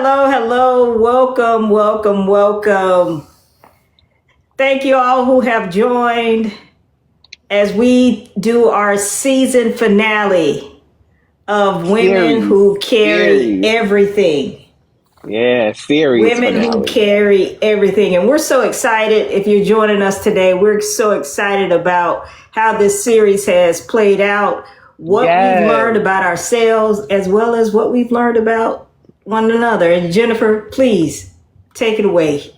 hello, hello. Welcome, welcome, welcome. Thank you all who have joined as we do our season finale of Women Who Carry Everything. Yeah, series Women finale. Who Carry Everything. And we're so excited if you're joining us today. We're so excited about how this series has played out, what we've learned about ourselves, as well as what we've learned about one another. And Jennifer, please take it away.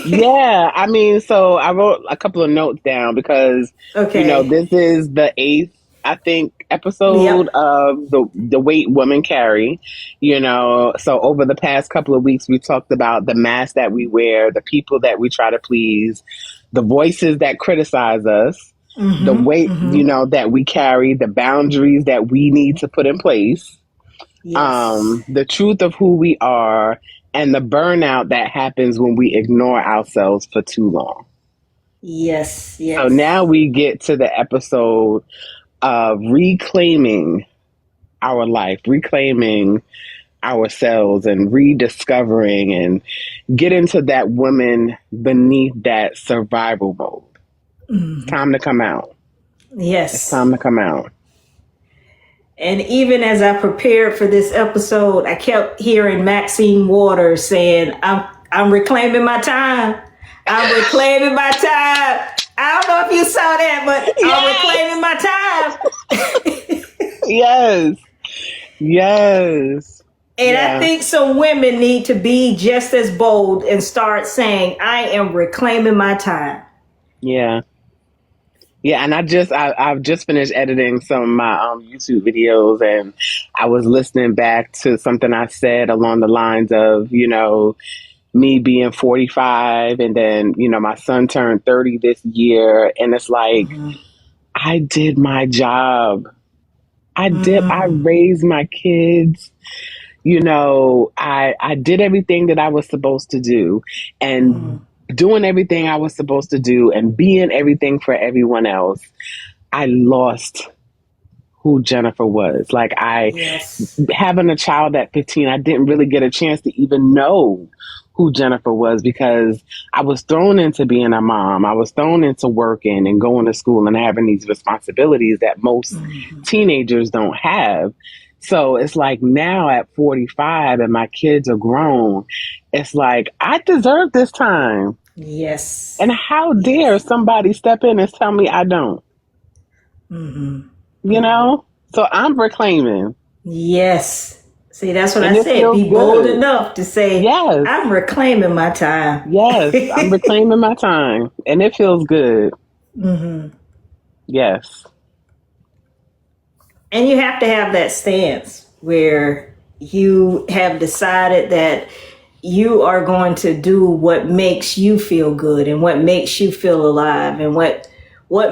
Yeah, I mean, so I wrote a couple of notes down because, this is the eighth, I think, episode of the weight women carry. So over the past couple of weeks, we talked about the mask that we wear, the people that we try to please, the voices that criticize us, the weight, that we carry, the boundaries that we need to put in place, the truth of who we are, and the burnout that happens when we ignore ourselves for too long. Yes. So now we get to the episode of reclaiming our life, reclaiming ourselves, and rediscovering and get into that woman beneath that survival mode. It's time to come out. Yes. It's time to come out. And even as I prepared for this episode, I kept hearing Maxine Waters saying, I'm reclaiming my time. I'm reclaiming my time. I don't know if you saw that, but I'm reclaiming my time. Yes. And I think some women need to be just as bold and start saying, I am reclaiming my time. Yeah. Yeah, and I've just finished editing some of my YouTube videos, and I was listening back to something I said along the lines of, me being 45, and then, my son turned 30 this year, and it's like, I did my job. I raised my kids. I did everything that I was supposed to do, and doing everything I was supposed to do and being everything for everyone else, I lost who Jennifer was. Like having a child at 15, I didn't really get a chance to even know who Jennifer was because I was thrown into being a mom. I was thrown into working and going to school and having these responsibilities that most teenagers don't have. So it's like now at 45 and my kids are grown, it's like, I deserve this time. Yes. And how dare somebody step in and tell me I don't? So I'm reclaiming. Yes. See, that's what I said. Be bold enough to say, I'm reclaiming my time. Yes, I'm reclaiming my time. And it feels good. Yes. And you have to have that stance where you have decided that you are going to do what makes you feel good and what makes you feel alive and what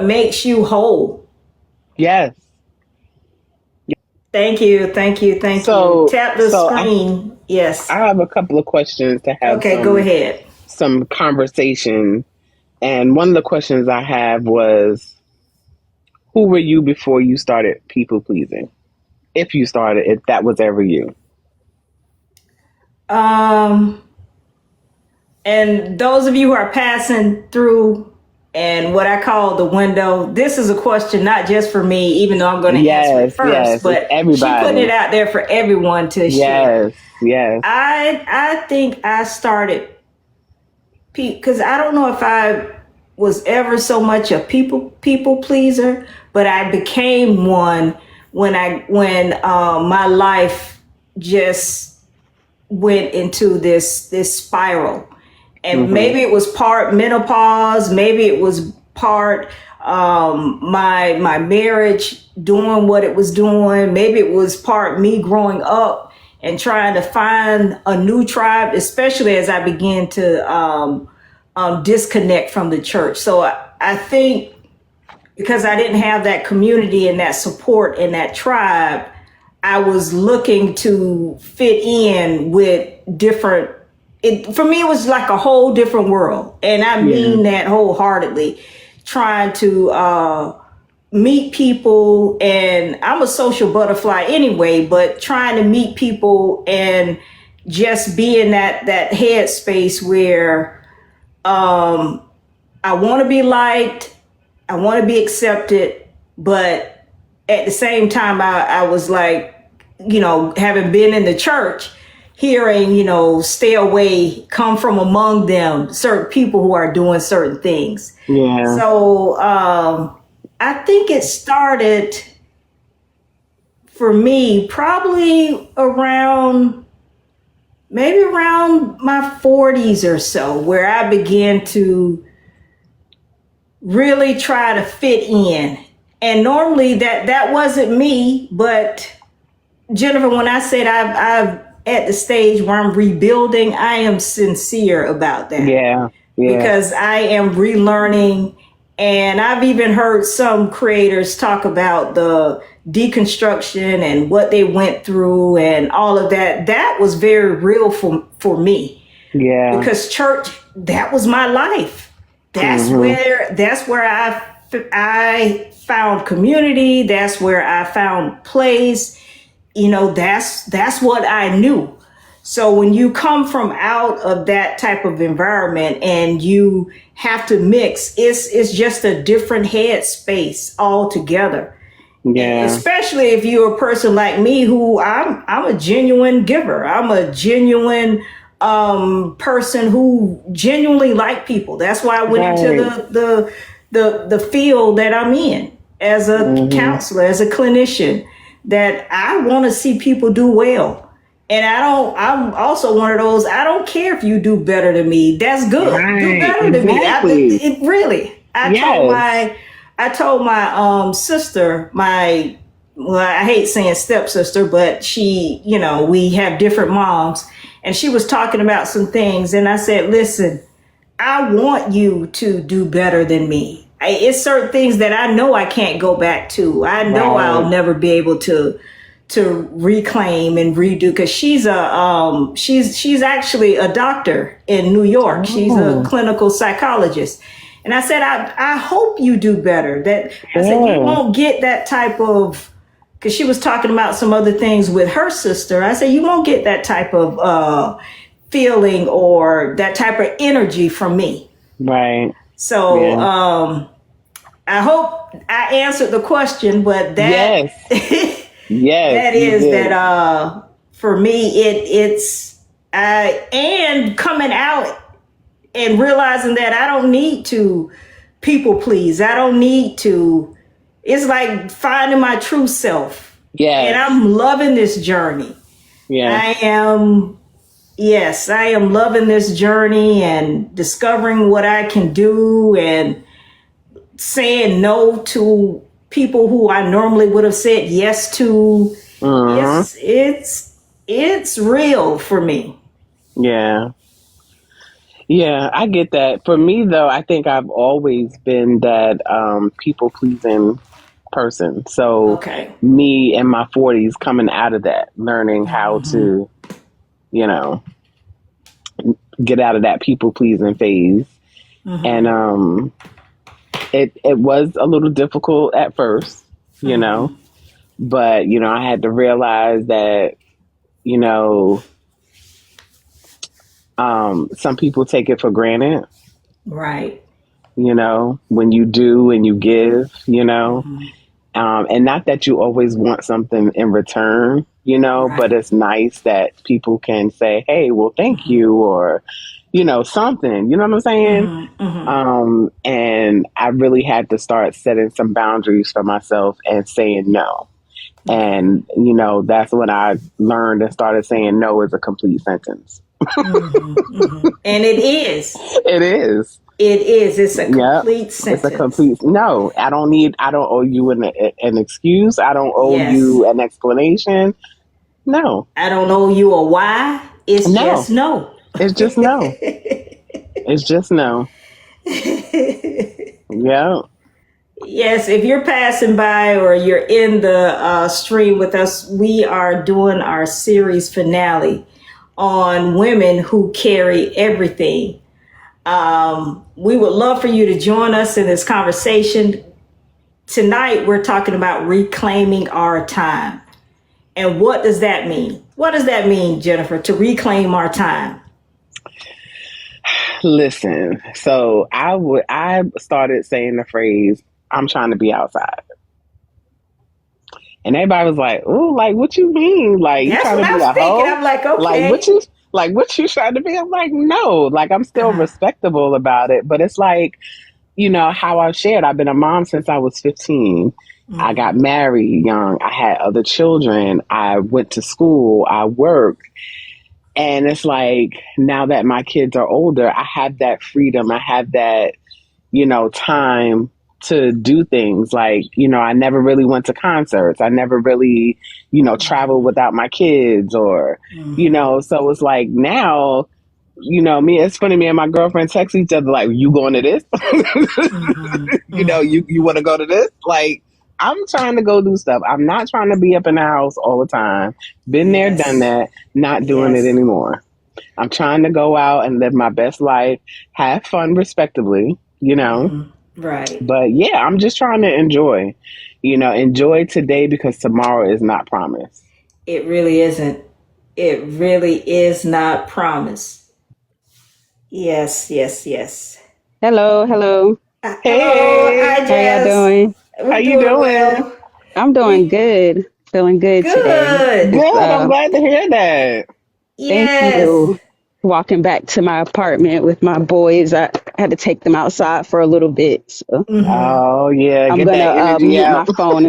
makes you whole. Yes. Thank you. Tap the screen. Yes. I have a couple of questions to have. Okay, go ahead. Some conversation. And one of the questions I have was, who were you before you started people pleasing? If that was ever you. And those of you who are passing through and what I call the window, this is a question not just for me, even though I'm going to answer it first, but everybody. She putting it out there for everyone to share. Yes. I think I started because I don't know if I was ever so much a people pleaser, but I became one when my life just went into this spiral. And maybe it was part menopause, maybe it was part my marriage doing what it was doing, maybe it was part me growing up and trying to find a new tribe, especially as I began to disconnect from the church. So I think because I didn't have that community and that support and that tribe, I was looking to fit in with different. For me, it was like a whole different world. And I mean that wholeheartedly, trying to meet people. And I'm a social butterfly anyway, but trying to meet people and just be in that headspace where I want to be liked, I want to be accepted, but at the same time, I was like, having been in the church, hearing, stay away, come from among them, certain people who are doing certain things. Yeah. So I think it started for me probably maybe around my 40s or so, where I began to really try to fit in. And normally that wasn't me, but Jennifer, when I said I've at the stage where I'm rebuilding, I am sincere about that. Yeah. Because I am relearning, and I've even heard some creators talk about the deconstruction and what they went through and all of that. That was very real for me. Yeah. Because church, that was my life. That's where I found community. That's where I found place. That's what I knew. So when you come from out of that type of environment and you have to mix, it's just a different headspace altogether. Yeah. Especially if you're a person like me, who I'm a genuine giver. I'm a genuine person who genuinely like people. That's why I went into the field that I'm in as a counselor, as a clinician, that I want to see people do well. And I'm also one of those, I don't care if you do better than me. That's good. Right, do better exactly. than me. I told my sister, I hate saying stepsister, but she, we have different moms, and she was talking about some things. And I said, listen, I want you to do better than me. It's certain things that I know I can't go back to. I know I'll never be able to reclaim and redo, because she's actually a doctor in New York. She's a clinical psychologist. And I said, I hope you do better. I said, you won't get that type of, because she was talking about some other things with her sister. I said, you won't get that type of feeling or that type of energy from me. Right. So I hope I answered the question, but that that is that for me it's and coming out and realizing that I don't need to people please. I don't need to. It's like finding my true self. Yeah. And I'm loving this journey. Yeah. I am loving this journey and discovering what I can do and saying no to people who I normally would have said yes to. It's real for me. Yeah. Yeah, I get that. For me, though, I think I've always been that people pleasing person. So me in my 40s coming out of that, learning how to, get out of that people pleasing phase. And it was a little difficult at first, but, I had to realize that, some people take it for granted. Right. When you do and you give, and not that you always want something in return, but it's nice that people can say, hey, well, thank you, or, something, you know what I'm saying? And I really had to start setting some boundaries for myself and saying no. And, that's when I learned and started saying no is a complete sentence. And it is. It is. It is. It's a complete sentence. It's a complete. No, I don't owe you an excuse. I don't owe you an explanation. No. I don't owe you a why. It's just no. It's just no. It's just no. Yeah. Yes, if you're passing by or you're in the stream with us, we are doing our series finale on women who carry everything. We would love for you to join us in this conversation. Tonight, we're talking about reclaiming our time. And what does that mean? What does that mean, Jennifer, to reclaim our time? Listen, so I started saying the phrase, I'm trying to be outside. And everybody was like, "Oh, like what you mean? Like you That's trying what to I be was a thinking. hoe? I'm like, Like okay. what you trying to be?" I'm like, "No, like I'm still Uh-huh. respectable about it." But it's like, how I've shared. I've been a mom since I was 15. I got Mm-hmm. married young. I had other children. I went to school. I worked. And it's like now that my kids are older, I have that freedom. I have that, time to do things. Like, I never really went to concerts. I never really, traveled without my kids or, Mm-hmm. so it's like now, it's funny, me and my girlfriend text each other like, you going to this? Mm-hmm. Mm-hmm. You want to go to this? Like, I'm trying to go do stuff. I'm not trying to be up in the house all the time. Been there, done Yes. that, not doing it Yes. anymore. I'm trying to go out and live my best life, have fun respectably. Mm-hmm. Right. But yeah, I'm just trying to enjoy today because tomorrow is not promised. It really isn't. It really is not promised. Yes, yes, yes. Hello, hello. Hello, hi Hey, How y'all Jess. doing? how We're you doing doing? well. I'm doing We good. Feeling good today. good. Just Good. I'm glad to hear that. thank Yes. you. Walking back to my apartment with my boys. I had to take them outside for a little bit. So Mm-hmm. Oh yeah, I'm get gonna that energy mute my out. phone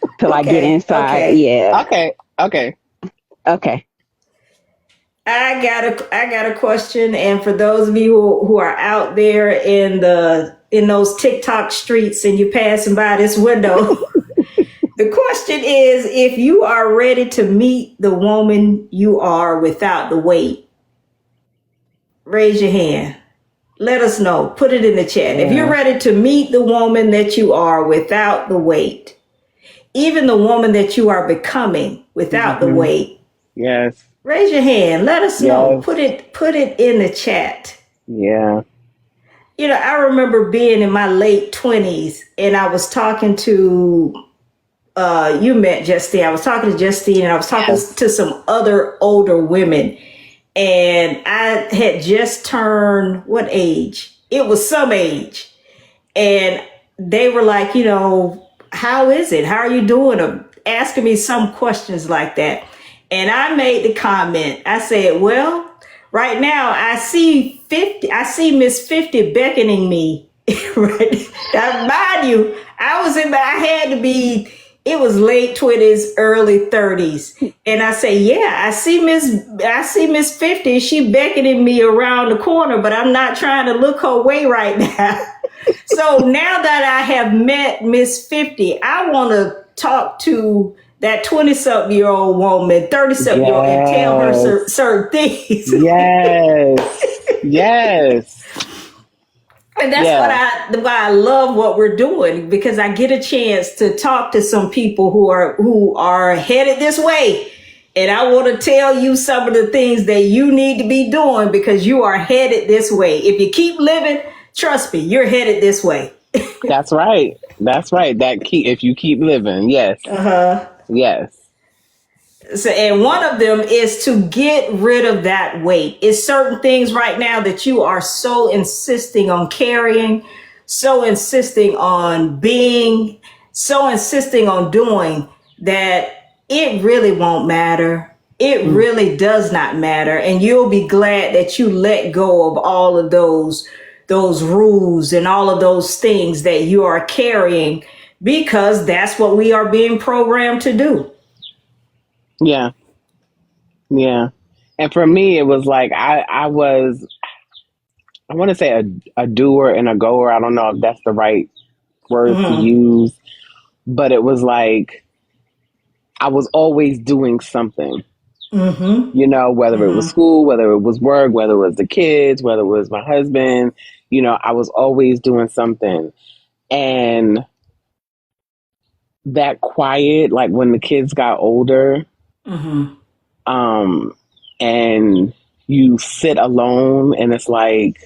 until I get Okay. inside. Okay. Yeah. Okay, okay. Okay. I got a question, and for those of you who are out there in those TikTok streets and you're passing by this window, the question is if you are ready to meet the woman you are without the weight, raise your hand. Let us know. Put it in the chat. If you're Yeah. ready to meet the woman that you are without the weight, even the woman that you are becoming without the Hmm. weight, Yes. raise your hand. Let us know. Yes. Put it in the chat. Yeah. I remember being in my late 20s and I was talking to you met Justine. I was talking to Justine and I was talking Yes. to some other older women. And I had just turned what age? It was some age. And they were like, how is it? How are you doing? Or asking me some questions like that. And I made the comment. I said, well, right now I see Miss 50 beckoning me. Right now, mind you, I had to be, it was late 20s, early 30s. And I say, yeah, I see Miss 50. She beckoning me around the corner, but I'm not trying to look her way right now. So now that I have met Miss 50, I want to talk to that 20 something year old woman, 30 something year old, and tell her Yes. certain things. Yes. Yes. And that's Yeah. why I love what we're doing, because I get a chance to talk to some people who are headed this way. And I want to tell you some of the things that you need to be doing because you are headed this way. If you keep living, trust me, you're headed this way. That's right. That's right. If you keep living. Yes. Uh-huh. Yes. So, and one of them is to get rid of that weight. It's certain things right now that you are so insisting on carrying, so insisting on being, so insisting on doing that it really won't matter. It Mm. really does not matter. And you'll be glad that you let go of all of those rules and all of those things that you are carrying, because that's what we are being programmed to do. Yeah. Yeah. And for me, it was like I want to say a doer and a goer. I don't know if that's the right word to Mm-hmm. use, but it was like I was always doing something, Mm-hmm. whether it was Mm-hmm. school, whether it was work, whether it was the kids, whether it was my husband, I was always doing something. And that quiet, like when the kids got older, Mm-hmm. um, and you sit alone and it's like,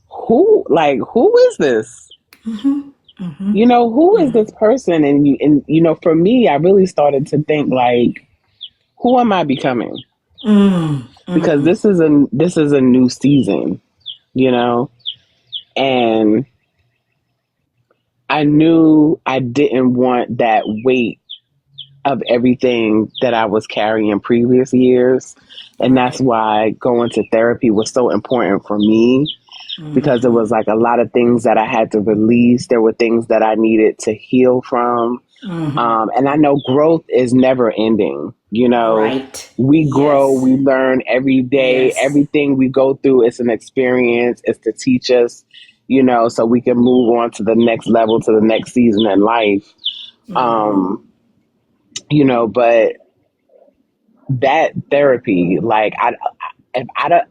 who is this? Mm-hmm. Mm-hmm. Who is this person? For me, I really started to think like, who am I becoming? Because Mm-hmm. this is a new season, you know, and I knew I didn't want that weight of everything that I was carrying previous years. And that's Right. why going to therapy was so important for me, because it Mm-hmm. was like a lot of things that I had to release. There were things that I needed to heal from. Mm-hmm. And I know growth is never ending. Right. We grow, Yes. we learn every day. Yes. Everything we go through is an experience, it's to teach us, so we can move on to the next level, to the next season in life. Mm-hmm. But that therapy, like, if I don't,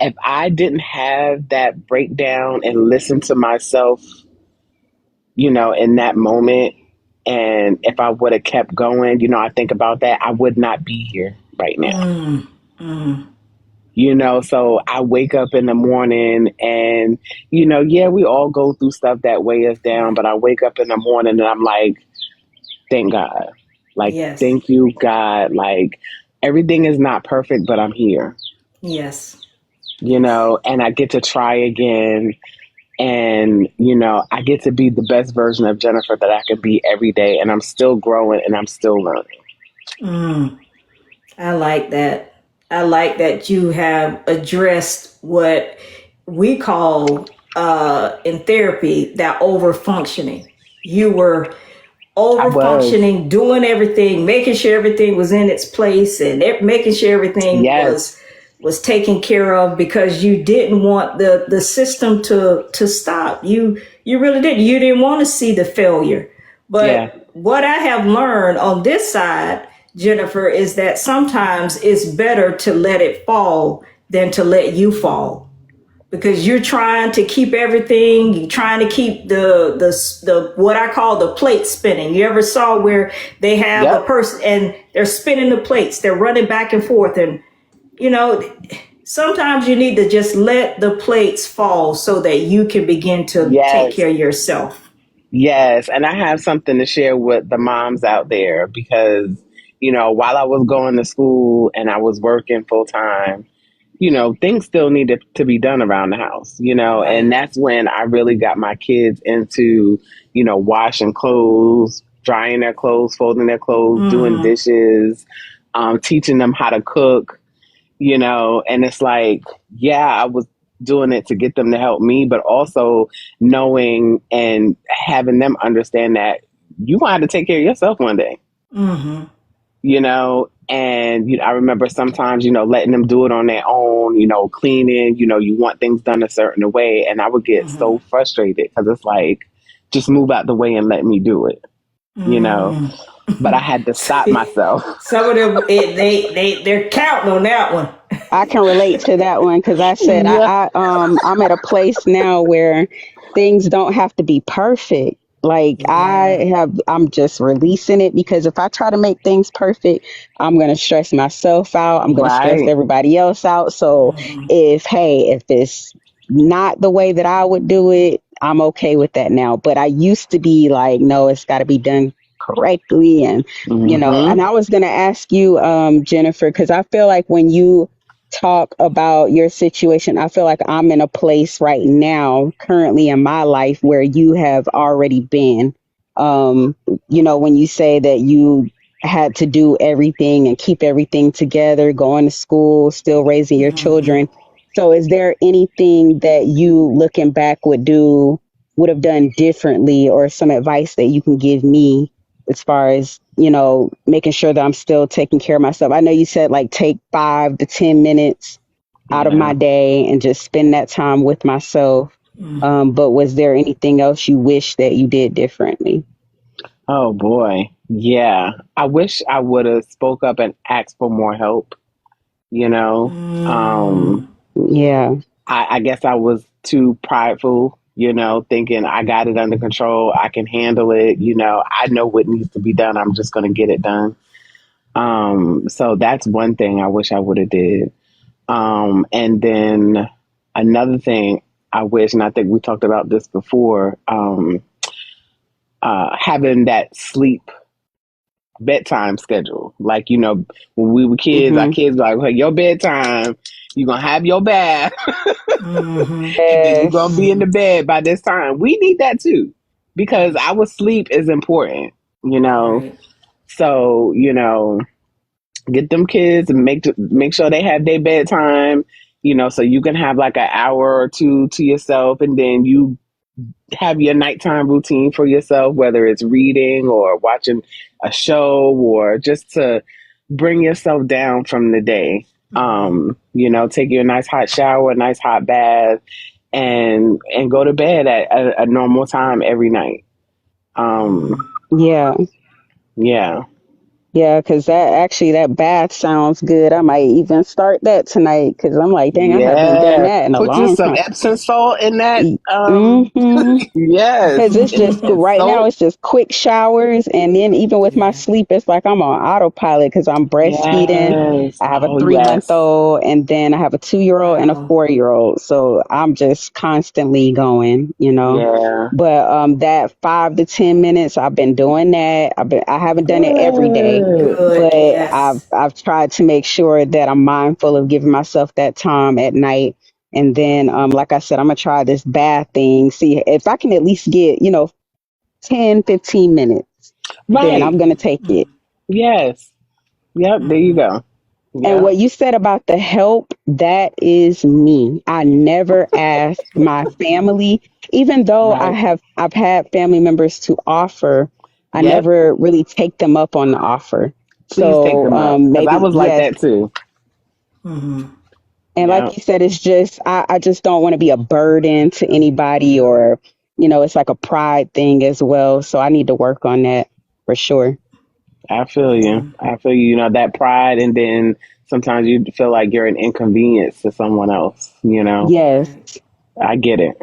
if I didn't have that breakdown and listen to myself, in that moment, and if I would have kept going, I think about that, I would not be here right now. Mm-hmm. So I wake up in the morning and, yeah, we all go through stuff that weigh us down, Right. but I wake up in the morning and I'm like, thank God. Like, Yes. thank you, God. Like, everything is not perfect, but I'm here, Yes. Yes. and I get to try again. And, I get to be the best version of Jennifer that I can be every day. And I'm still growing and I'm still learning. Mm. I like that. I like that you have addressed what we call in therapy that over functioning. You were I over was. functioning, doing everything, making sure everything was in its place, and making sure everything Yes. was taken care of because you didn't want the system to stop. You really did. You didn't want to see the failure. Yeah. But what I have learned on this side, Jennifer, is that sometimes it's better to let it fall than to let you fall because you're trying to keep everything, you're trying to keep the what I call the plate spinning. You ever saw where they have a Yep. person and they're spinning the plates, they're running back and forth, and you know sometimes you need to just let the plates fall so that you can begin to take Yes. care of yourself. Yes. And I have something to share with the moms out there because, while I was going to school and I was working full time, things still needed to be done around the house, and Right. that's when I really got my kids into, washing clothes, drying their clothes, folding their clothes, doing Mm-hmm. dishes, teaching them how to cook, and it's like, yeah, I was doing it to get them to help me, but also knowing and having them understand that you want to take care of yourself one day, Mm-hmm. and I remember sometimes, letting them do it on their own, cleaning, you want things done a certain way. And I would get Mm-hmm. so frustrated because it's like, just move out the way and let me do it, you know, but I Mm-hmm. had to stop myself. Some of them they're counting on that one. I can relate to that one because I said Yeah. I'm at a place now where things don't have to be perfect. Like Yeah. I'm just releasing it because if I try to make things perfect, I'm gonna stress myself out. I'm gonna stress Right. everybody else out. So Mm-hmm. if it's not the way that I would do it, I'm okay with that now. But I used to be like, no, it's got to be done correctly, and Mm-hmm. and I was gonna ask you, Jennifer, because I feel like when you talk about your situation, I feel like I'm in a place right now, currently in my life, where you have already been. Um, when you say that you had to do everything and keep everything together, going to school, still raising your Mm-hmm. children. So, is there anything that you, looking back, would have done differently, or some advice that you can give me as far as making sure that I'm still taking care of myself? I know you said like take 5 to 10 minutes out of my Yeah. day and just spend that time with myself. Mm-hmm. But was there anything else you wish that you did differently? Oh boy. Yeah. I wish I would have spoke up and asked for more help, you know. Mm. Um, Yeah. I guess I was too prideful, thinking I got it under control. I can handle it. I know what needs to be done. I'm just going to get it done. So that's one thing I wish I would have did. And then another thing I wish, and I think we talked about this before, having that sleep bedtime schedule. Like, when we were kids, our Mm-hmm. kids were like, "Hey, your bedtime, you're gonna have your bath, Mm-hmm. and then you're gonna Yes. be in the bed by this time." We need that too, because our sleep is important, you know. Right. So, get them kids and make sure they have their bedtime, so you can have like an hour or two to yourself, and then you have your nighttime routine for yourself, whether it's reading or watching a show or just to bring yourself down from the day. Mm-hmm. Take you a nice hot shower, a nice hot bath, and go to bed at a normal time every night. Um, Mm-hmm. Yeah. yeah. Yeah, because that bath sounds good. I might even start that tonight because I'm like, dang, I haven't done Yeah. that in a Put you long some time. Epsom salt in that. Mm-hmm. Yes. Because it's just And right now, soap. it's just quick showers. And then even with my Yeah. sleep, it's like I'm on autopilot because I'm breastfeeding. Yes. I have a Oh, 3 month yes. old, and then I have a 2 year old and a Wow. 4 year old. So I'm just constantly going. Yeah. But that 5 to 10 minutes, I've been doing that. I haven't done it every day, Good. Good. but I've Yes. I've tried to make sure that I'm mindful of giving myself that time at night. And then, like I said, I'm gonna try this bath thing. See if I can at least get 10, 15 minutes. Then Right. I'm gonna take it. Yes. Yep. There you Mm-hmm. go. And Yep. what you said about the help, that is me. I never ask my family, even though Right. I've had family members to offer, I Yep. never really take them up on the offer. Please take So them up, because I maybe was like yes. that too. Mm-hmm. And like Yep. you said, it's just I just don't want to be a burden to anybody, or it's like a pride thing as well. So I need to work on that for sure. I feel you. I feel you. That pride, and then sometimes you feel like you're an inconvenience to someone else. Yes. Right. I get it.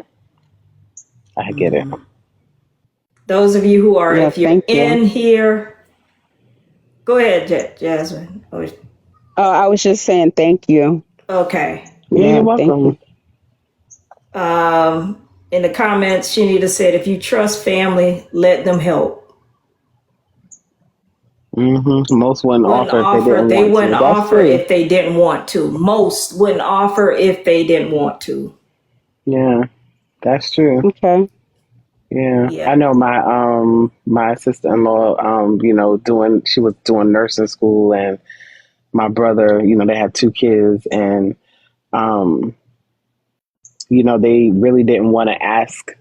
I get it. Mm-hmm. Those of you who are, Yeah, if you're thank you. in here, go ahead, Jasmine. Oh, Oh, I was just saying thank you. okay. Yeah, you're Yeah, thank you. welcome. In the comments, Shanita said, if you trust family, let them help. Most wouldn't Wouldn't offer if they offer, didn't they want wouldn't to. That's offer true. if they didn't want to. Most wouldn't offer if they didn't want to. Yeah, that's true. Okay. Yeah, I Yeah. know my sister-in-law, doing she was doing nursing school, and my brother, they have two kids, and um, they really didn't want to ask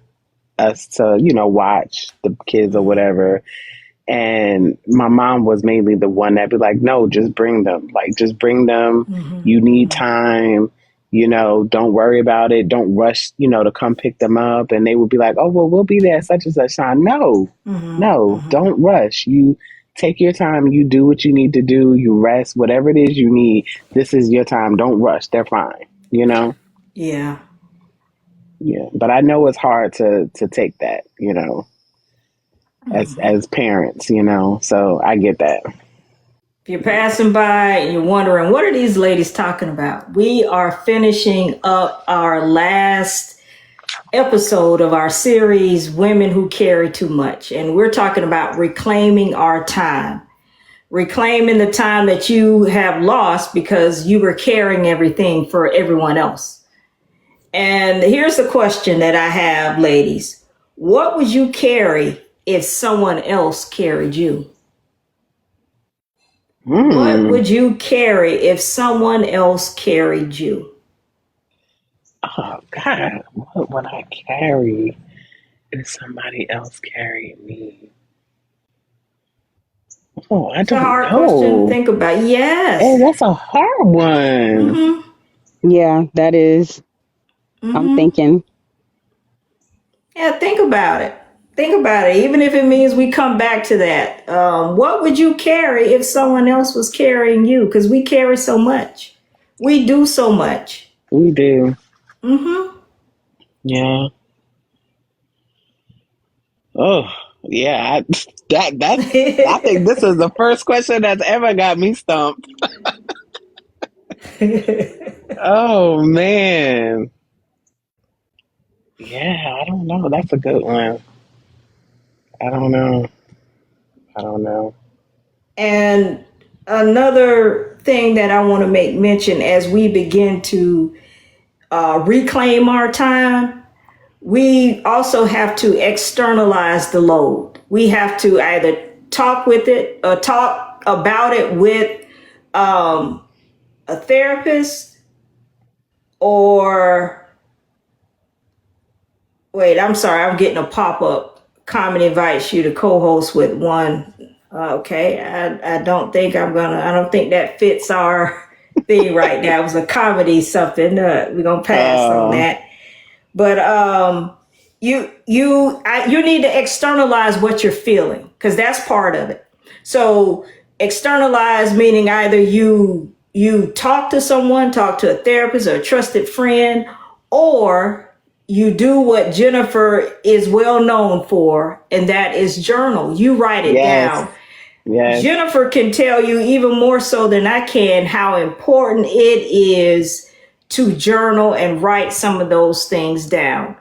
us to, watch the kids or Mm-hmm. whatever. And my mom was mainly the one that'd be like, no, just bring them. Like, just bring them. Mm-hmm. You need Mm-hmm. time. Don't worry about it. Don't rush, to come pick them up. And they would be like, oh, well, we'll be there at such and such time. No, Mm-hmm. no, Mm-hmm. don't rush. You take your time. You do what you need to do. You rest, whatever it is you need. This is your time. Don't rush. They're fine. Yeah. Yeah. But I know it's hard to take that, as Mm-hmm. parents, so I get that. If you're passing by and you're wondering, what are these ladies talking about? We are finishing up our last episode of our series, Women Who Carry Too Much. And we're talking about reclaiming our time, reclaiming the time that you have lost because you were carrying everything for everyone else. And here's the question that I have, ladies. What would you carry if someone else carried you? What Hmm. would you carry if someone else carried you? Oh God, what would I carry if somebody else carried me? Oh, I It's a don't hard question to know. think about. Hey, Yes. that's a hard one. Mm-hmm. Yeah, that is. I'm Mm-hmm. thinking. Yeah, think about it. Think about it. Even if it means we come back to that. What would you carry if someone else was carrying you? Because we carry so much. We do so much. We do. Mm-hmm. Yeah. Oh, yeah. That's. I think this is the first question that's ever got me stumped. Oh man. Yeah, I don't know. That's a good one. I don't know. I don't know. And another thing that I want to make mention as we begin to reclaim our time, we also have to externalize the load. We have to either talk with it or talk about it with a therapist, or wait, I'm sorry, I'm getting a pop up. Carmen invites you to co host with one. Okay, I don't think I don't think that fits our thing right now. It was a comedy something. We're going to pass on Uh, that. But you need to externalize what you're feeling, because that's part of it. So externalize meaning either you talk to someone, talk to a therapist or a trusted friend, or you do what Jennifer is well known for, and that is journal. You write it yes. down. Yes. Jennifer can tell you even more so than I can how important it is to journal and write some of those things down.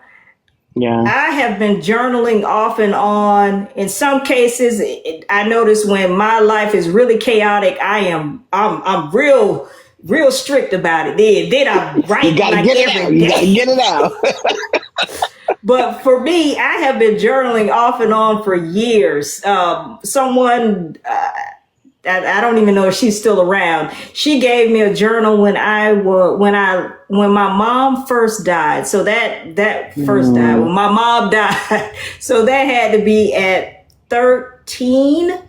Yeah. I have been journaling off and on. In some cases, I notice when my life is really chaotic, I'm real strict about it. Then I You write gotta like get it out. every You gotta day. get it out. But for me, I have been journaling off and on for years. Someone I don't even know if she's still around. She gave me a journal when my mom first died. So that first died Mm, when my mom died. So that had to be at 13.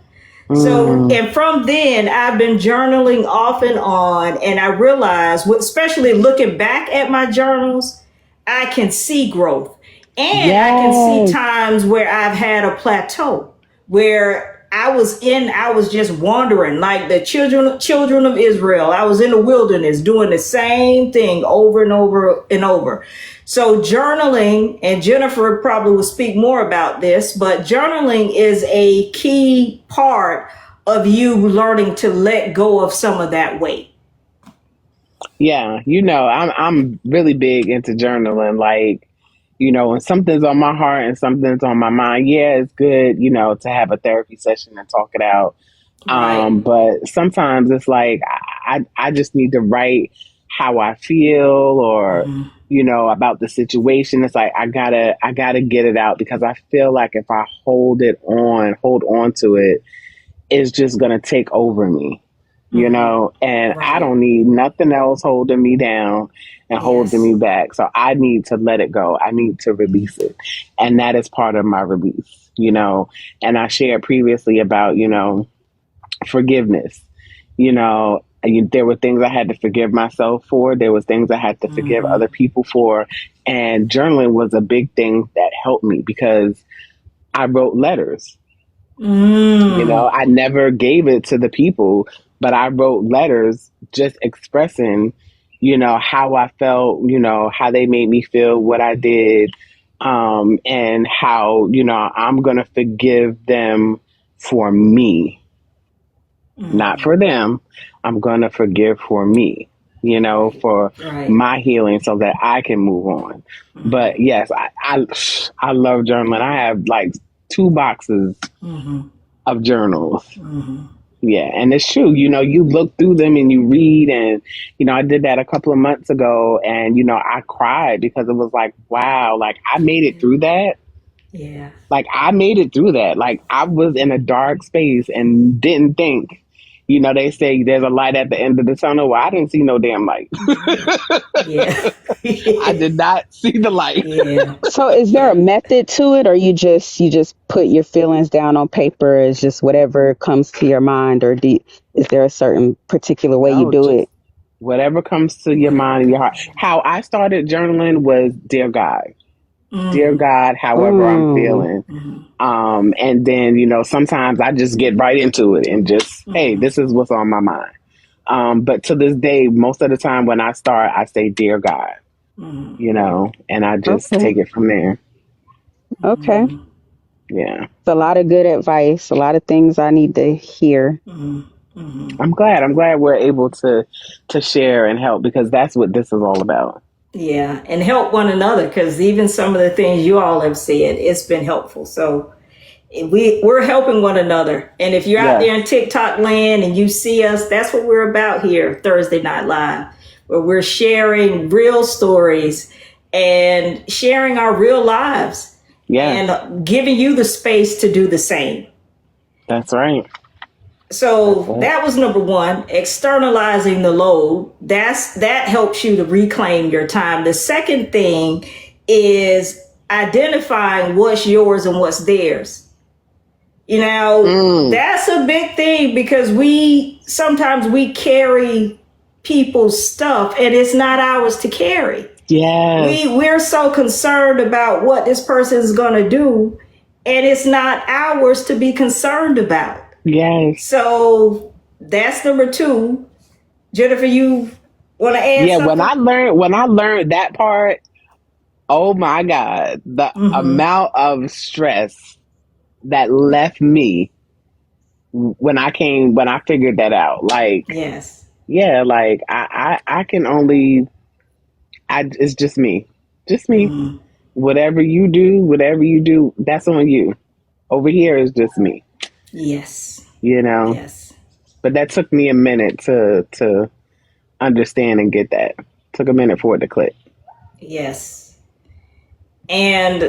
So, mm, and from then I've been journaling off and on, and I realized, especially looking back at my journals, I can see growth, and I can see yes. times where I've had a plateau, where I was just wandering like the children of Israel. I was in the wilderness doing the same thing over and over and over. So journaling, and Jennifer probably will speak more about this, but journaling is a key part of you learning to let go of some of that weight. Yeah. I'm really big into journaling. Like, when something's on my heart and something's on my mind, yeah, it's good, to have a therapy session and talk it out. Right. But sometimes it's like I just need to write how I feel, or about the situation. It's like I gotta get it out, because I feel like if I hold on to it, it's just gonna take over me. And I Right. don't need nothing else holding me down and holding Yes. me back. So I need to let it go. I need to release it. And that is part of my release. And I shared previously about, forgiveness. There were things I had to forgive myself for. There was things I had to forgive Mm-hmm. other people for. And journaling was a big thing that helped me, because I wrote letters. Mm. I never gave it to the people, but I wrote letters just expressing, how I felt, how they made me feel, what I did, and how, I'm going to forgive them for me, not Mm. for them. I'm going to forgive for me, Right. for Right. my healing, so that I can move on. But yes, I love journaling. I have like 2 boxes Mm-hmm. of journals. Mm-hmm. Yeah, and it's true. You look through them and you read, and I did that a couple of months ago, and I cried, because it was like, wow, like I made it through that. Yeah. Like I made it through that. Like I was in a dark space and didn't think. They say there's a light at the end of the tunnel. Well, I didn't see no damn light. Yeah. I did not see the light. Yeah. So is there a Yeah. method to it, or you just put your feelings down on paper as just whatever comes to your mind, or is there a certain particular way you No, do just it? whatever comes to your Whatever mind and your heart. comes. How I started journaling was, dear God. Dear Mm-hmm. God, however I'm Mm, feeling. Mm-hmm. And then, sometimes I just get right into it and just, hey, Mm-hmm. this is what's on my mind. But to this day, most of the time when I start, I say, dear God, Mm-hmm. and I just okay. take it from there. Okay. Mm-hmm. Yeah. It's a lot of good advice, a lot of things I need to hear. Mm-hmm. Mm-hmm. I'm glad we're able to share and help, because that's what this is all about. Yeah, and help one another, because even some of the things you all have said, it's been helpful. So we're helping one another. And if you're out Yes. there in TikTok land and you see us, that's what we're about here, Thursday Night Live, where we're sharing real stories and sharing our real lives Yes. and giving you the space to do the same. That's right. So that was number one, externalizing the load. That helps you to reclaim your time. The second thing is identifying what's yours and what's theirs. You know, that's a big thing, because sometimes we carry people's stuff and it's not ours to carry. Yes. We're so concerned about what this person is going to do, and it's not ours to be concerned about. Yes. So that's number two. Jennifer, you want to add Yeah, something? when I learned that part, oh my God, the amount of stress that left me when I figured that out. Like, Yes. yeah, like I can only, it's just me. Just me. Whatever you do, that's on you. Over here is just me. Yes. You know? Yes. But that took me a minute to understand and get that. Took a minute for it to click. Yes. And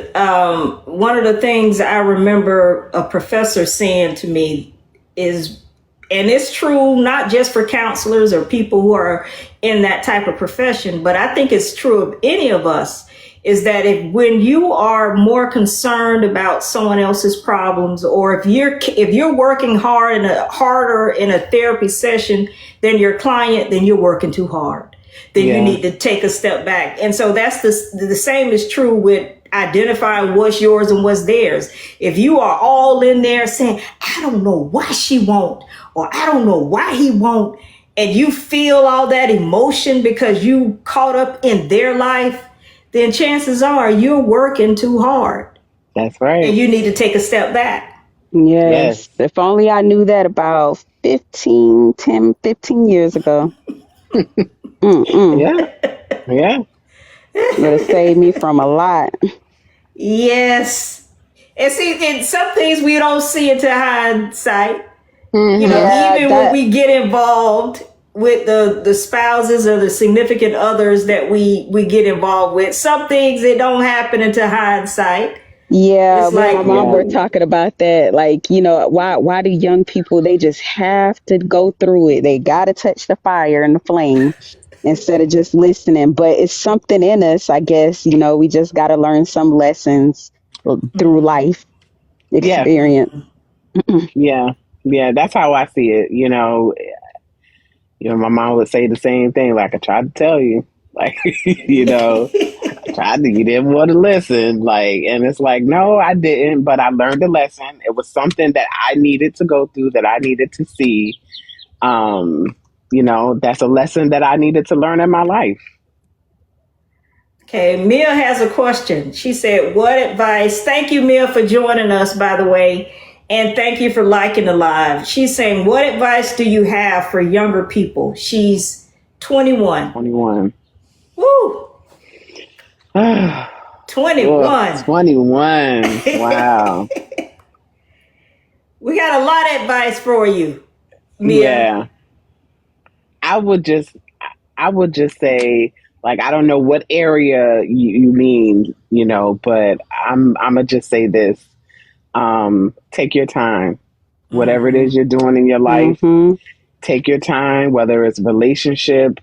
one of the things I remember a professor saying to me is, and it's true not just for counselors or people who are in that type of profession, but I think it's true of any of us, is that when you are more concerned about someone else's problems, or if you're working harder in a therapy session than your client, then you're working too hard. Then you need to take a step back. And so that's the same is true with identifying what's yours and what's theirs. If you are all in there saying, I don't know why she won't, or I don't know why he won't, and you feel all that emotion because you caught up in their life, then chances are you're working too hard. That's right. And you need to take a step back. Yes. If only I knew that about 15 years ago. Yeah. Yeah. Would have saved me from a lot. Yes. And see, and some things we don't see into hindsight. You know, Yeah, even when we get involved with the spouses or the significant others that we get involved with, some things that don't happen into hindsight. Yeah, It's me and like, my mom were talking about that. Like, why do young people, they just have to go through it? They got to touch the fire and the flame instead of just listening. But it's something in us, I guess, we just got to learn some lessons through life Yeah. experience. Yeah. Yeah. That's how I see it. My mom would say the same thing. Like, I tried to tell you, like, you didn't want to listen. Like, and it's like, no, I didn't, but I learned a lesson. It was something that I needed to go through, that I needed to see. That's a lesson that I needed to learn in my life. Okay, Mia has a question. She said, what advice? Thank you, Mia, for joining us, by the way. And thank you for liking the live. She's saying, what advice do you have for younger people? She's 21. 21. Woo! 21. 21. Wow. We got a lot of advice for you, Mia. Yeah. I would just say, like, I don't know what area you mean, but I'm gonna just say this. Take your time. Whatever it is you're doing in your life, take your time, whether it's relationship,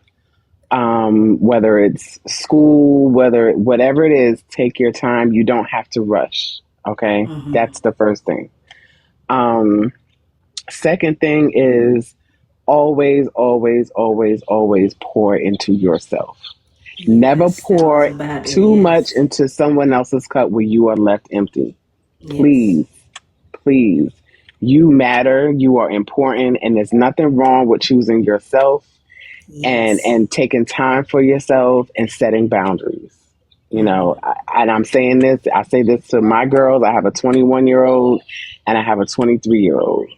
whether it's school, whatever it is, take your time. You don't have to rush. Okay. That's the first thing. Second thing is always, always, always, always pour into yourself. Never pour too much into someone else's cup where you are left empty. Please, please. You matter. You are important. And there's nothing wrong with choosing yourself and taking time for yourself and setting boundaries. And I'm saying this, I say this to my girls. I have a 21-year-old and I have a 23-year-old.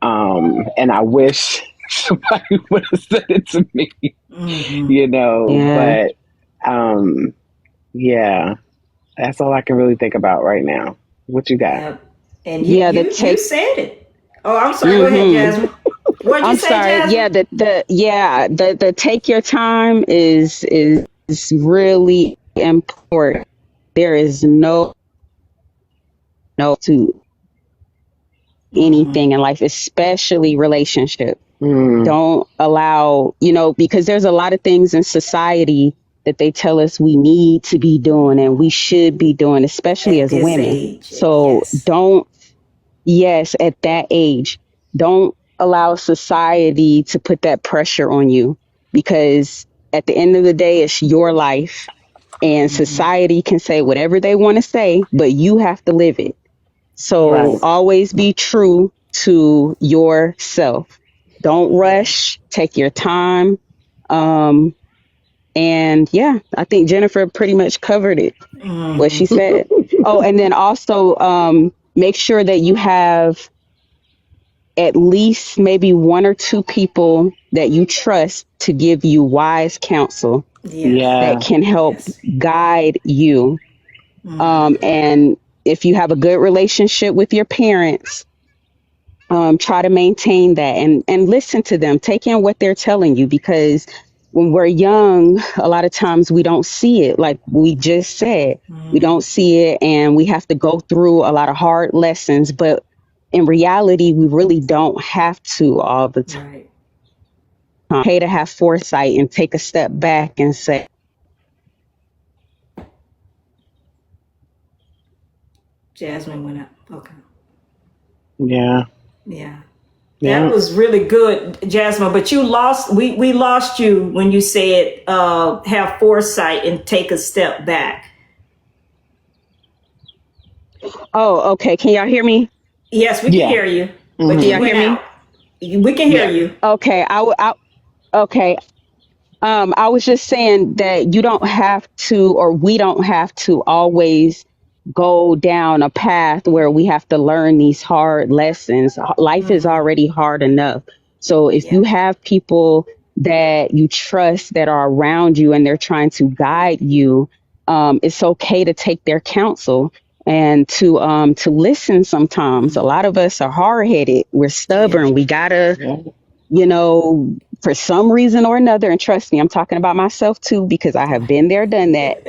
And I wish somebody would have said it to me, but Yeah, that's all I can really think about right now. What you got? Yeah. And you Yeah, the you you take. said it. Oh, I'm sorry. Go ahead, Mm-hmm. Jasmine. What'd you I'm say, sorry. Jasmine? Yeah, the take your time is really important. There is no to Mm-hmm. anything in life, especially relationship. Mm, Don't allow, because there's a lot of things in society that they tell us we need to be doing and we should be doing, especially At as this women. age, So yes. don't, yes, at that age, don't allow society to put that pressure on you, because at the end of the day, it's your life, and Mm-hmm. society can say whatever they want to say, but you have to live it. So right. Yes. always be true to yourself. Don't Yeah. rush, take your time. Um, and yeah, I think Jennifer pretty much covered it, what Mm-hmm. she said. Oh, and then also make sure that you have at least maybe one or two people that you trust to give you wise counsel Yes. that Yeah. can help Yes. guide you. Mm-hmm. And if you have a good relationship with your parents, try to maintain that and listen to them, take in what they're telling you, because when we're young, a lot of times we don't see it. Like we just said, we Mm-hmm. don't see it, and we have to go through a lot of hard lessons. But in reality, we really don't have to all the time. Right. Okay to have foresight and take a step back and say, Jasmine went up. Okay. Yeah. Yeah. That Yeah. was really good, Jasmine. But you lost. We lost you when you said have foresight and take a step back. oh, okay, can y'all hear me? Yes, we can Yeah. hear you, but Can you Hmm. y'all went hear me? out. We can hear Yeah. you. Okay, okay. I was just saying that you don't have to, or we don't have to always go down a path where we have to learn these hard lessons. Life is Mm-hmm. already hard enough. So if Yeah. you have people that you trust that are around you and they're trying to guide you, it's okay to take their counsel and to listen sometimes. A Mm-hmm. lot of us are hard headed. We're Yeah. stubborn. We gotta, Yeah. for some reason or another, and trust me, I'm talking about myself too, because I have been there, done that,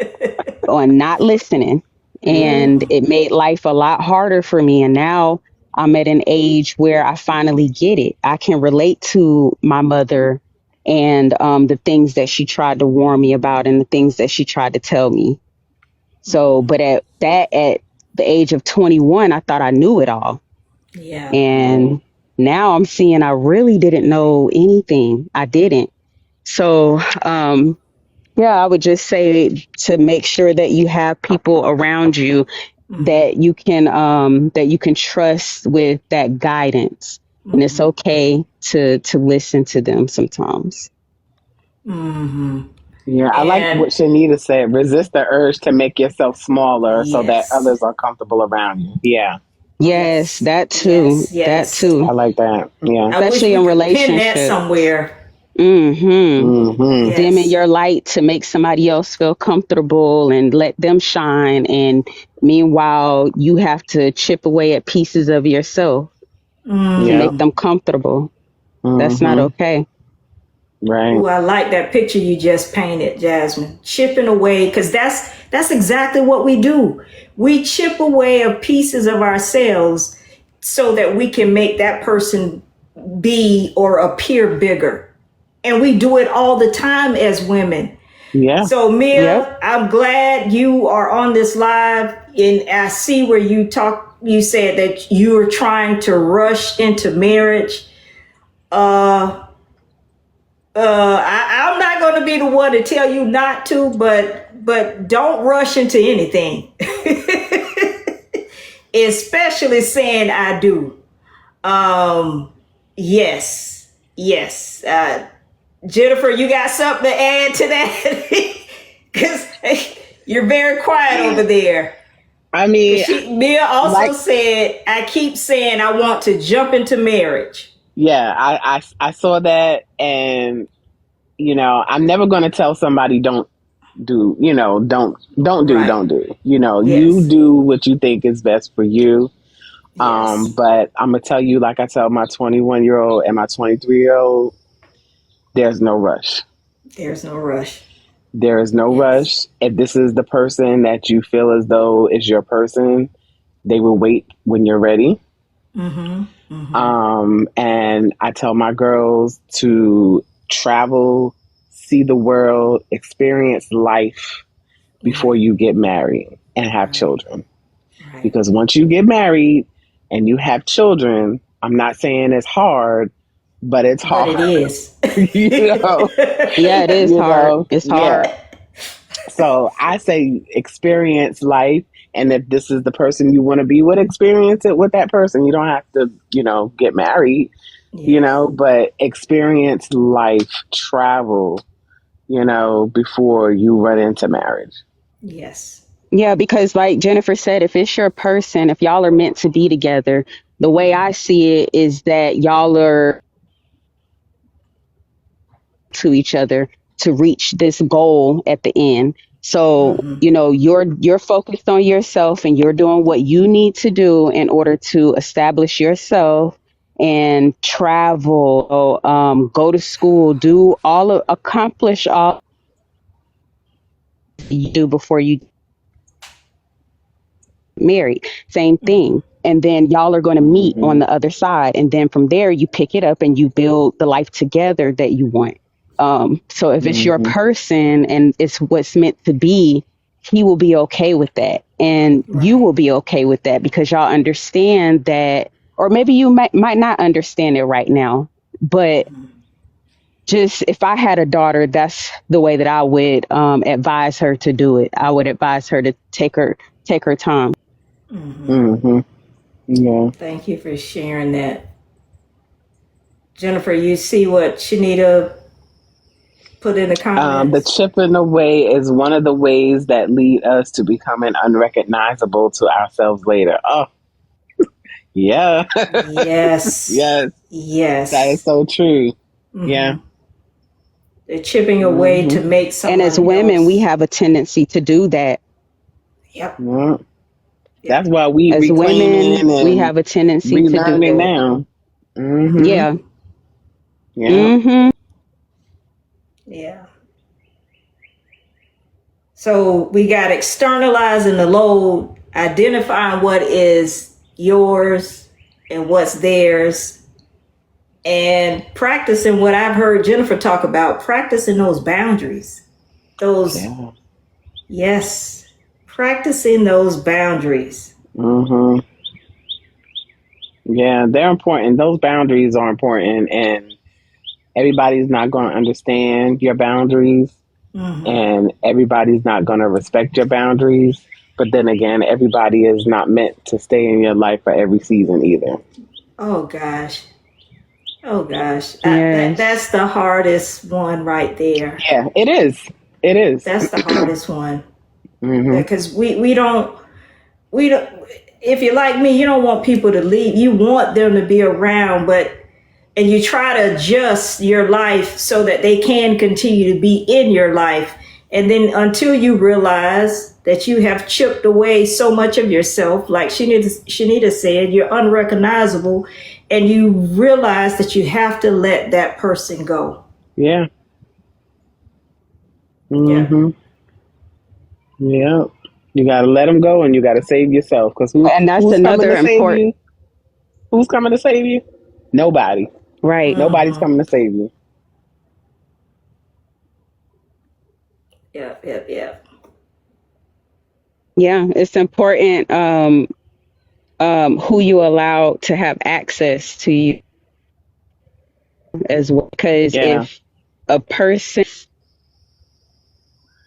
on not listening. And Mm-hmm. it made life a lot harder for me. And now I'm at an age where I finally get it. I can relate to my mother and the things that she tried to warn me about and the things that she tried to tell me. So, but at the age of 21, I thought I knew it all. Yeah. And now I'm seeing I really didn't know anything. I didn't. So, yeah, I would just say to make sure that you have people around you Mm-hmm. that you can trust with that guidance. And it's Mm-hmm. okay to listen to them sometimes. Mm-hmm. Yeah. I like what And Shanita said. Resist the urge to make yourself smaller so that yes. others are comfortable around you. Yeah. Yes, Yes. that too. Yes. That Yes. I too. like that. Yeah. I wish Especially we in could pin that relationships. somewhere. Mm-hmm. Hmm. Dimming Yes. your light to make somebody else feel comfortable and let them shine. And meanwhile, you have to chip away at pieces of yourself to Yeah. make Mm-hmm. them comfortable. That's not Hmm. okay. Right. Ooh, I like that picture you just painted, Jasmine. Chipping away, because that's exactly what we do. We chip away of pieces of ourselves so that we can make that person be or appear bigger. And we do it all the time as women. Yeah. So Yep. Mia, I'm glad you are on this live, and I see where you said that you are trying to rush into marriage. Uh I'm not going to be the one to tell you not to, but don't rush into anything, especially saying I do. Um, yes, yes. Jennifer, you got something to add to that? Because you're very quiet over there. I mean, Mia also like, said, I keep saying I want to jump into marriage. yeah, I saw that, and I'm never going to tell somebody don't do, Right. don't do. You Yes. do what you think is best for you. Yes. But I'm gonna tell you, like I tell my 21-year-old and my 23-year-old, there's no rush. There's no rush. There is no Yes. rush. If this is the person that you feel as though is your person, they will wait when you're ready. Mm-hmm. Mm-hmm. And I tell my girls to travel, see the world, experience life before Right. you get married and have Right. children. Right. Because once you get married and you have children, I'm not saying it's hard, but it's But hard. it is. you know, Yeah, it is hard. It's yeah. hard. So I say experience life. And if this is the person you want to be with, experience it with that person. You don't have to, get married, Yes. but experience life, travel, before you run into marriage. Yes. Yeah, because like Jennifer said, if it's your person, if y'all are meant to be together, the way I see it is that y'all are to each other to reach this goal at the end. So, Mm-hmm. you're focused on yourself and you're doing what you need to do in order to establish yourself and travel, go to school, accomplish all you do before you married. Same Mm-hmm. thing. And then y'all are going to meet on Mm-hmm. the other side. And then from there, you pick it up and you build the life together that you want. So if it's your Mm-hmm. person and it's what's meant to be, he will be okay with that. And you Right. will be okay with that because y'all understand that, or maybe you might not understand it right now, but Mm-hmm. just if I had a daughter, that's the way that I would advise her to do it. I would advise her to take her time. Mm-hmm. Mm-hmm. Yeah. Thank you for sharing that. Jennifer, you see what Shanita put in the The comments? chipping away is one of the ways that lead us to becoming unrecognizable to ourselves later. Oh, yeah. Yes. Yes. That is Yes. so true. Yeah. Mm-hmm. They're chipping away Mm-hmm. to make And as someone women, we else. have a tendency to do that. Yep. Yeah. Yep. That's why we As women, reclaiming we and have a tendency to do relearning that. now. Mm-hmm. Mm-hmm. Yeah. Yeah. Hmm. Yeah. So we got externalizing the load, identifying what is yours and what's theirs, and practicing what I've heard Jennifer talk about, practicing those boundaries. Those, Yeah. yes, practicing those boundaries. Mm-hmm. Yeah, they're important. Those boundaries are important, and everybody's not going to understand your boundaries, Mm-hmm. and everybody's not going to respect your boundaries. But then again, everybody is not meant to stay in your life for every season either. Oh gosh. Oh gosh. Yes. That's the hardest one right there. Yeah, it is. It is. That's the hardest one. Mm-hmm. Because we don't if you're like me, you don't want people to leave. You want them to be around, but and you try to adjust your life so that they can continue to be in your life. And then until you realize that you have chipped away so much of yourself, like Shanita said, you're unrecognizable, and you realize that you have to let that person go. Yeah. Yeah. Mm-hmm. Yeah. You got to let them go, and you got to save yourself. Because And that's who's coming another to save important, you? Who's coming to save you? Nobody. right. Nobody's Mm-hmm. coming to save you. Yep, yep, yep. Yeah. It's important who you allow to have access to you as well. Because Yeah. if a person,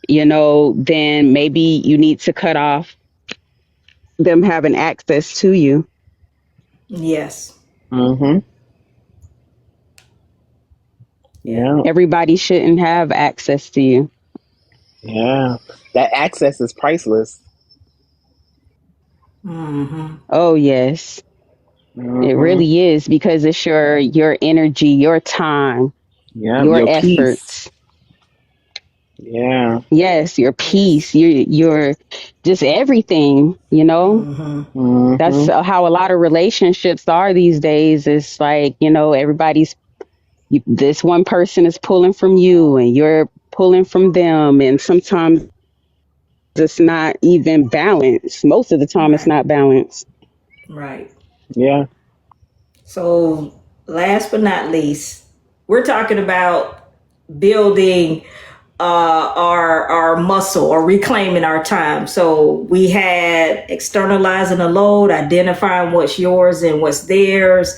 then maybe you need to cut off them having access to you. Yes. Mm-hmm. Yeah. Yeah. Everybody shouldn't have access to you. Yeah. That access is priceless. Mm-hmm. Oh, yes. It Mm-hmm. really is because it's your energy, your time, Yeah. your Your peace. efforts. Yeah. Yes, your Yes. peace, your just everything, you know? Mm-hmm. That's Hmm. how a lot of relationships are these days. It's like, everybody's this one person is pulling from you and you're pulling from them, and sometimes it's not even balanced. Most of the time it's Right. not balanced. Right. Yeah. So, last but not least, we're talking about building our muscle or reclaiming our time. So we had externalizing the load, identifying what's yours and what's theirs,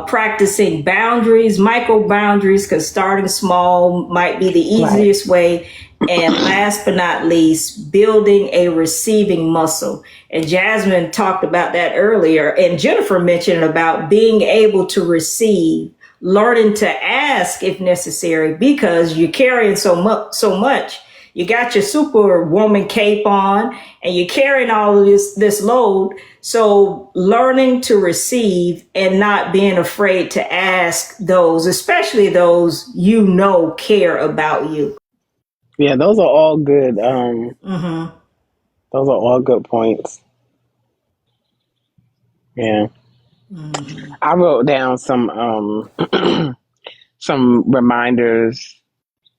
practicing boundaries, micro boundaries, because starting small might be the Right. easiest way. And last but not least, building a receiving muscle. And Jasmine talked about that earlier. And Jennifer mentioned about being able to receive, learning to ask if necessary, because you're carrying so much. You got your superwoman cape on and you're carrying all of this load. So learning to receive and not being afraid to ask those, especially those care about you. Yeah, those are all good. Mm-hmm. Those are all good points. Yeah. Mm-hmm. I wrote down some some reminders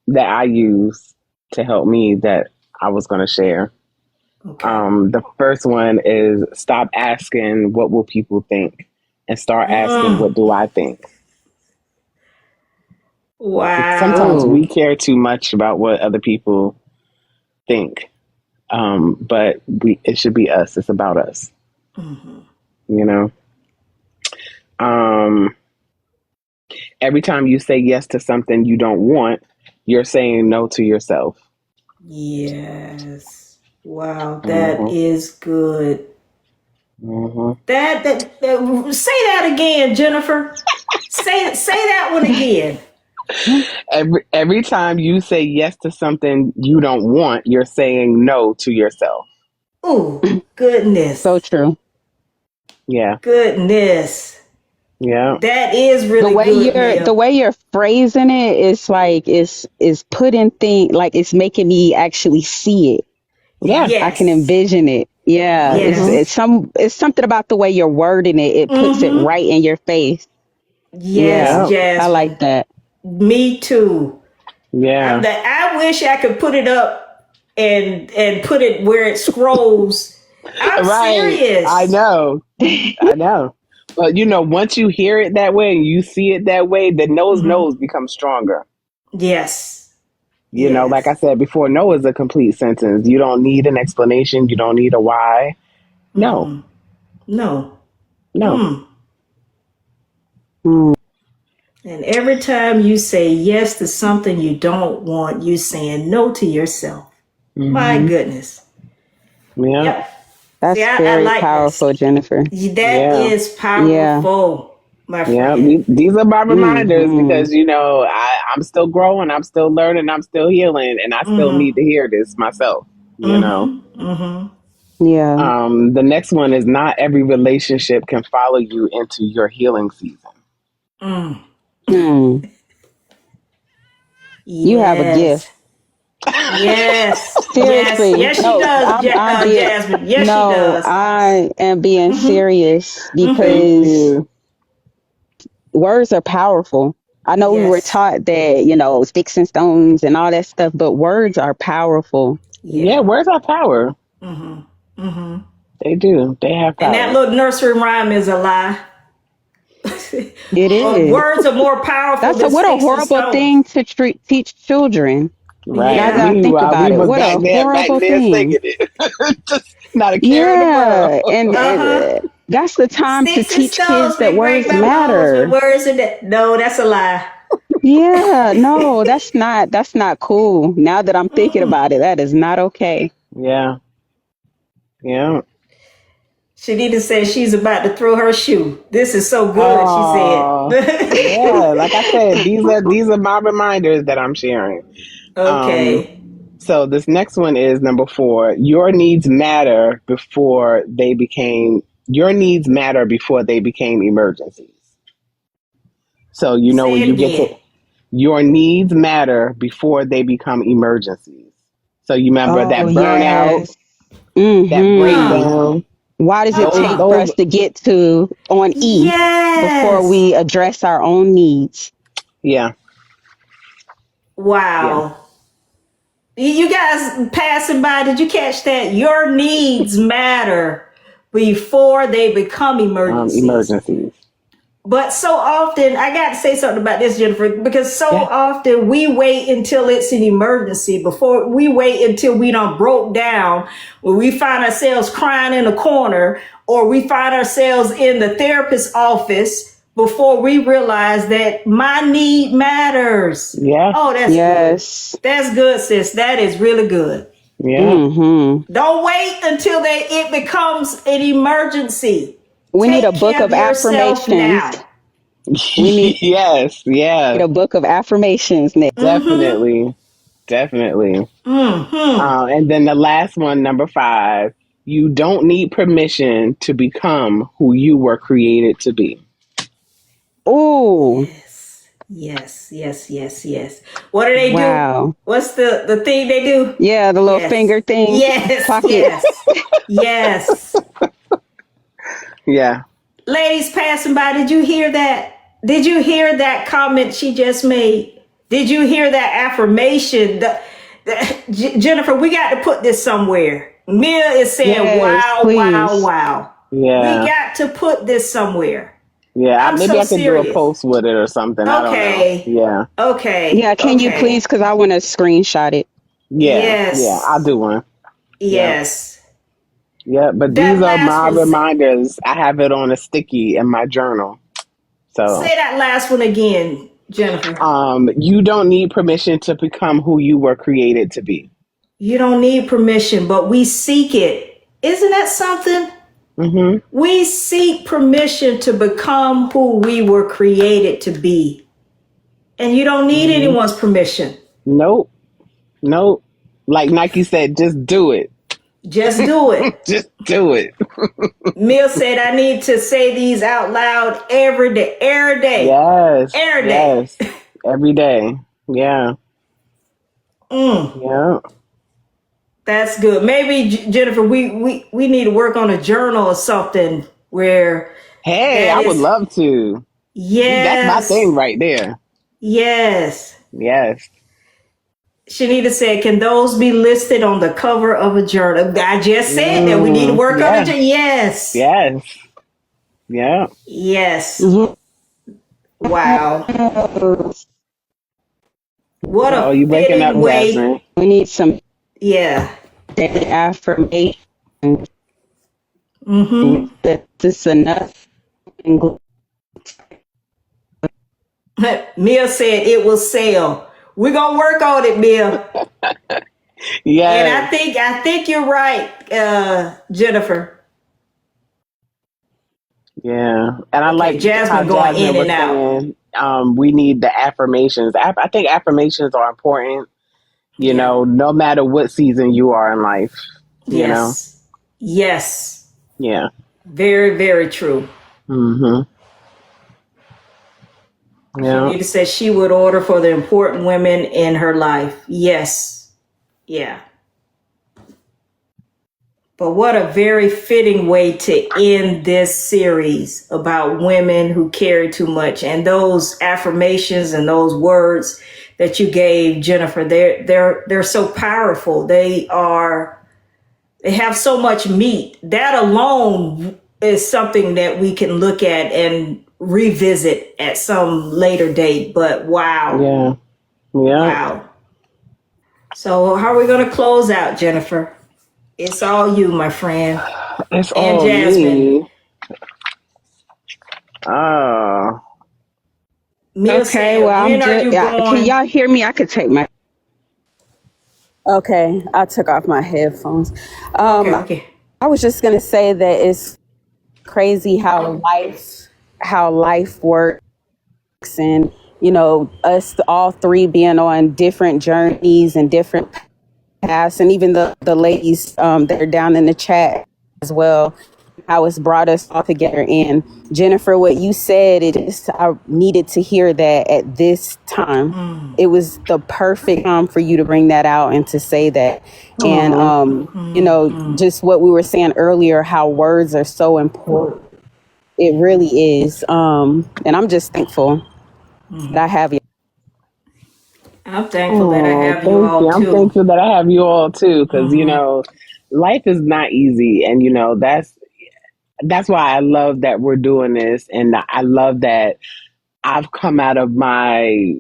that I use to help me that I was going to share. Okay. The first one is stop asking what will people think and start asking Mm. what do I think. Sometimes Wow. Ooh. we care too much about what other people think, but it should be us. It's about us, Mm-hmm. you know. Um, every time you say yes to something you don't want, you're saying no to yourself. Yes. Wow, that Hmm. is good. Hmm. Say that again, Jennifer. Say that one again. Every time you say yes to something you don't want, you're saying no to yourself. Oh, So goodness. true. Yeah, Goodness. yeah, That is The really way good, you're the Mel. way you're phrasing it is like is putting thing like it's making me actually see it. yeah. I can Yes. envision it. Yeah, Hmm. Yes. it's something about the way you're wording it. It puts it Mm-hmm. right in your face. Yes, Yeah, Yeah, I like Jasmine. that. Me too. yeah. I wish I could put it up and put it where it scrolls. I'm Right. I serious. know. I know. But once you hear it that way and you see it that way, the Mm-hmm. knows become stronger. Yes. Like I Yes. said before, no is a complete sentence. You don't need an explanation. You don't need a why. No, Mm-hmm. No. no. Mm. Mm, And every time you say yes to something you don't want, you saying no to yourself. My Hmm. goodness. Yeah, Yep. See, that's I very like this. powerful, Jennifer. That yeah, is Yeah. powerful, my yeah. friend. These are my reminders Hmm. because, I'm still growing, I'm still learning, I'm still healing, and I still need Mm-hmm. to hear this myself. Mm-hmm. Mm-hmm. Yeah. The next one is not every relationship can follow you into your healing season. Mm. Hmm. You have a Yes. gift. Yes. Yes. Seriously. Yes, she No, does, I'm being Jasmine. Yes, she no, does. I am being Mm-hmm. serious Mm-hmm. Thank because you. words are powerful. I know we were Yes. taught that, sticks and stones and all that stuff, but words are powerful. Yeah, Yeah. words have power. Mm-hmm. Mm-hmm. They do. They have And that power. little nursery rhyme is a lie. It is. Words are more powerful That's than what a sticks and horrible stones. thing to teach children. Now Right. that I Yeah. think Meanwhile, we about it, was what back a back horrible there singing thing. it. Just not a care in the world. Yeah, Uh and huh. that's the time to Sticks and teach kids stones that may break words my bones, but matter. words are that. No, that's a lie. Yeah, no, that's not cool. Now that I'm thinking Mm-mm. about it, that is not okay. Yeah. Yeah. Shanita says she's about to throw her shoe. This is so good, she said. Oh, yeah. Like I said, these are my reminders that I'm sharing. Um, Okay. so this next one is number 4. Your needs matter before they became emergencies. So Say when it you get to again. your needs matter before they become emergencies. So you remember that Oh, burnout, yes. that Mm-hmm. breakdown. Why does it take for Those, us to get to on E before Yes. we address our own needs? yeah, yeah. Wow. You guys passing by, did you catch that? Your needs matter before they become emergencies. Emergencies. But so often, I got to say something about this, Jennifer, because so Yeah, often we wait until it's an emergency before we wait until we done broke down, where we find ourselves crying in a corner, or we find ourselves in the therapist's office before we realize that my need matters. yeah, Oh, that's good. Yes. That's good, sis. That is really good. yeah. Mm-hmm. Don't wait until it becomes an emergency. We need a Take book care of of yourself affirmations. now. We need Yes, yeah, a book of affirmations, Nick. Mm-hmm. definitely, definitely. Mm-hmm. And then the last one, number 5, you don't need permission to become who you were created to be. Oh, Yes. Yes. Yes. Yes. Yes. What do they do? wow. What's the thing they do? Yeah, the little Yes. finger thing, Yes. pocket. Yes. Yes. Yeah. Ladies passing by, did you hear that? Did you hear that comment she just made? Did you hear that affirmation? Jennifer, we got to put this somewhere. Mia is saying, Yes, wow, wow, please. wow. We Yeah. got to put this somewhere. Yeah. I'm Maybe so I could do a serious. post with it or something. I don't know. Okay. Yeah. Okay. Yeah, can you Okay. please? Because I want to screenshot it. Yeah. Yeah. I'll Yes. do one. Yeah. Yes. Yeah. But That these are last my one. reminders. I have it on a sticky in my journal. So, Say that last one again, Jennifer. you don't need permission to become who you were created to be. You don't need permission, but we seek it. Isn't that something? Mm-hmm. We seek permission to become who we were created to be. And you don't need Mm-hmm. anyone's permission. Nope. Nope. Like Nike said, just do it. Just do it. Just do it. Mill said, I need to say these out loud every day. Every day. Yes. Every day. Yes. Every day. Yeah. Mm, Yeah. that's good. Maybe, Jennifer, we need to work on a journal or something where Hey, that I would is, love to. That's my yes, thing right there. yes. Yes. Shanita said, can those be listed on the cover of a journal? I just said that we need to work on a Yeah. journal. Yes. Yes. Yeah. Yes. Yes. Wow. What Oh, a you waking up, fitting way. Jasmine? We need some Yeah. daily affirmation Mm-hmm. that this enough. Mia said it will sell. We're gonna work on it, Mia. And Yes. I think you're right, Jennifer. Yeah. And I Okay, like how Jasmine going Jasmine in was and out. saying, we need the affirmations. I think affirmations are important, Yeah. no matter what season you are in life, you know? Yes. Yes. Yeah. Very, very true. Mm-hmm. Yeah. Shanita said she would order for the important women in her life. Yes. Yeah. But what a very fitting way to end this series about women who carry too much. And those affirmations and those words that you gave, Jennifer, they're so powerful. They have so much meat. That alone is something that we can look at and revisit at some later date. But wow. Yeah. Yeah. Wow. So how are we going to close out, Jennifer? It's all you, my friend. It's And all Jasmine. me. Oh. Mia Okay, said, well, when are you can going? y'all hear me? I could take my. Okay, I took off my headphones. Okay. I was just gonna say that it's crazy how life works, and us all three being on different journeys and different paths, and even the ladies that are down in the chat as well. how it's brought us all together. And Jennifer, what you said, I needed to hear that at this time. It was the perfect time for you to bring that out and to say that. And, Oh, just what we were saying earlier, how words are so important. It really is. And I'm just thankful that I have you. I'm thankful that I have you thank all you. I'm too. thankful that I have you all too, because life is not easy, and that's why I love that we're doing this, and I love that I've come out of my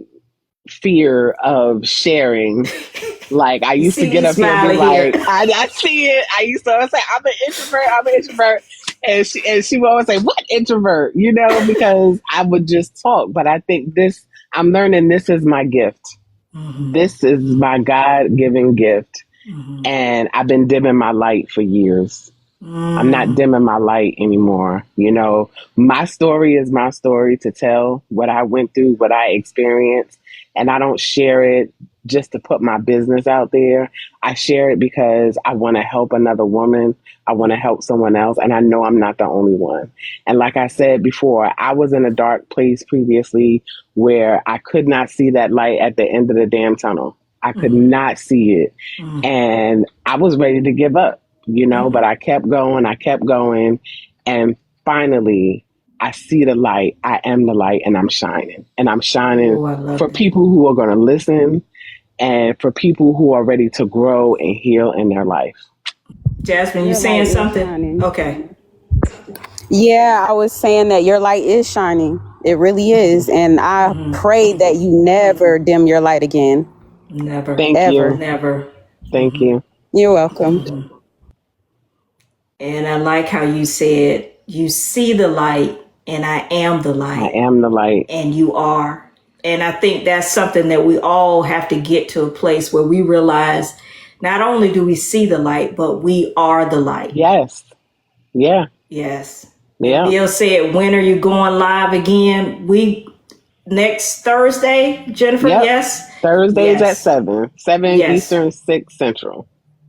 fear of sharing. Like I You used to see get me up here and be smiling here. like, I see it. I used to always say, I'm an introvert. I'm an introvert. And she would always say, what introvert? Because I would just talk. But I think I'm learning this is my gift. This is my God-given gift. And I've been dimming my light for years. I'm not dimming my light anymore. My story is my story to tell, what I went through, what I experienced. And I don't share it just to put my business out there. I share it because I want to help another woman. I want to help someone else. And I know I'm not the only one. And like I said before, I was in a dark place previously where I could not see that light at the end of the damn tunnel. I could not see it. And I was ready to give up, but I kept going. And finally, I see the light. I am the light, and I'm shining. And I'm shining Oh, I love for it. people who are going to listen and for people who are ready to grow and heal in their life. Jasmine, you Your light saying is something? shining. Okay. Yeah, I was saying that your light is shining. It really is. And I pray that you never dim your light again. Never. Thank Ever. you. Never. Thank you. You're welcome. And I like how you said, you see the light, and I am the I light, am the light. and you are. And I think that's something that we all have to get to a place where we realize not only do we see the light, but we are the light. Yes. Yeah. Yes. And Yeah. Bill said, when are you going live again? Next Thursday, Jennifer, Yep. yes? Thursdays at Yes. 7 Yes. Eastern, 6 Central.